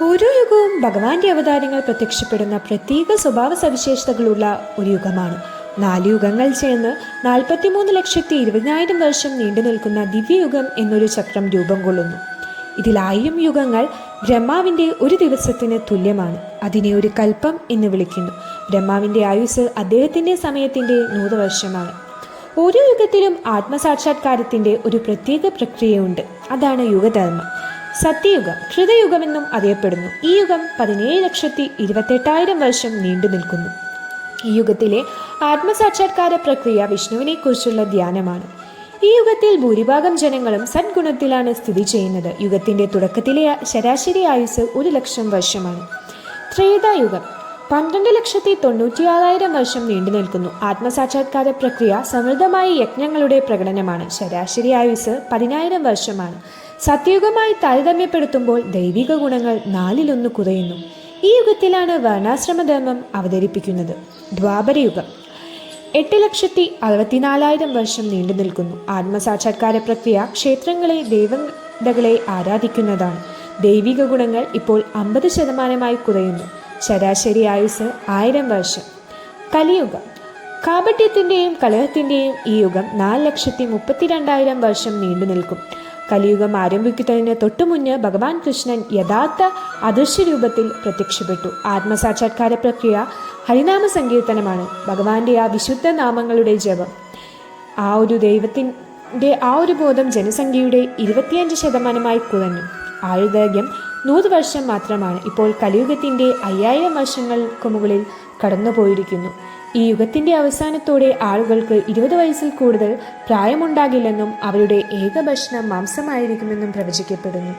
ഓരോ യുഗവും ഭഗവാന്റെ അവതാരങ്ങൾ പ്രത്യക്ഷപ്പെടുന്ന പ്രത്യേക സ്വഭാവ സവിശേഷതകളുള്ള ഒരു യുഗമാണ്. 4 യുഗങ്ങൾ ചേർന്ന് 43,20,000 വർഷം നീണ്ടു നിൽക്കുന്ന ദിവ്യയുഗം എന്നൊരു ചക്രം രൂപം കൊള്ളുന്നു. ഇതിൽ 1000 യുഗങ്ങൾ ബ്രഹ്മാവിൻ്റെ ഒരു ദിവസത്തിന് തുല്യമാണ്. അതിനെ ഒരു കൽപ്പം എന്ന് വിളിക്കുന്നു. ബ്രഹ്മാവിൻ്റെ ആയുസ് അദ്ദേഹത്തിൻ്റെ സമയത്തിൻ്റെ 100 വർഷമാണ്. ഓരോ യുഗത്തിലും ആത്മസാക്ഷാത്കാരത്തിൻ്റെ ഒരു പ്രത്യേക പ്രക്രിയയുണ്ട്. അതാണ് യുഗധർമ്മം. സത്യയുഗം, കൃതയുഗമെന്നും അറിയപ്പെടുന്നു. ഈ യുഗം 17,28,000 വർഷം നീണ്ടു നിൽക്കുന്നു. ഈ യുഗത്തിലെ ആത്മസാക്ഷാത്കാര പ്രക്രിയ വിഷ്ണുവിനെ കുറിച്ചുള്ള ധ്യാനമാണ്. ഈ യുഗത്തിൽ ഭൂരിഭാഗം ജനങ്ങളും സദ്ഗുണത്തിലാണ് സ്ഥിതി ചെയ്യുന്നത്. യുഗത്തിന്റെ തുടക്കത്തിലെ ശരാശരി ആയുസ് 1,00,000 വർഷമാണ്. ത്രേതായുഗം 12,96,000 വർഷം നീണ്ടു നിൽക്കുന്നു. ആത്മസാക്ഷാത്കാര പ്രക്രിയ സമൃദ്ധമായ യജ്ഞങ്ങളുടെ പ്രകടനമാണ്. ശരാശരി ആയുസ് 10,000 വർഷമാണ്. സത്യയുഗമായി താരതമ്യപ്പെടുത്തുമ്പോൾ ദൈവിക ഗുണങ്ങൾ 4/1 കുറയുന്നു. ഈ യുഗത്തിലാണ് വർണ്ണാശ്രമധർമ്മം അവതരിപ്പിക്കുന്നത്. ദ്വാപരയുഗം 8,64,000 വർഷം നീണ്ടു നിൽക്കുന്നു. ആത്മസാക്ഷാത്കാര പ്രക്രിയ ക്ഷേത്രങ്ങളെ ദേവതകളെ ആരാധിക്കുന്നതാണ്. ദൈവിക ഗുണങ്ങൾ ഇപ്പോൾ 50% കുറയുന്നു. ശരാശരി ആയുസ് 1000 വർഷം. കലിയുഗം കാപട്യത്തിൻ്റെയും കലഹത്തിൻ്റെയും ഈ യുഗം 4,32,000 വർഷം നീണ്ടു നിൽക്കും. കലിയുഗം ആരംഭിക്കുന്നതിന് തൊട്ടുമുന്ന് ഭഗവാൻ കൃഷ്ണൻ യഥാർത്ഥ അദൃശ്യ രൂപത്തിൽ പ്രത്യക്ഷപ്പെട്ടു. ആത്മസാക്ഷാത്കാര പ്രക്രിയ ഹരിനാമ സങ്കീർത്തനമാണ്. ഭഗവാന്റെ ആ വിശുദ്ധ നാമങ്ങളുടെ ജപം. ദൈവത്തിൻ്റെ ബോധം ജനസംഖ്യയുടെ 25% കുറഞ്ഞു. ആയുർദൈർഘ്യം 100 വർഷം മാത്രമാണ്. ഇപ്പോൾ കലിയുഗത്തിൻ്റെ 5000 വർഷങ്ങൾക്ക് മുകളിൽ കടന്നുപോയിരിക്കുന്നു. ഈ യുഗത്തിൻ്റെ അവസാനത്തോടെ ആളുകൾക്ക് 20 വയസ്സിൽ കൂടുതൽ പ്രായമുണ്ടാകില്ലെന്നും അവരുടെ ഏക ഭക്ഷണം മാംസമായിരിക്കുമെന്നും പ്രവചിക്കപ്പെടുന്നു.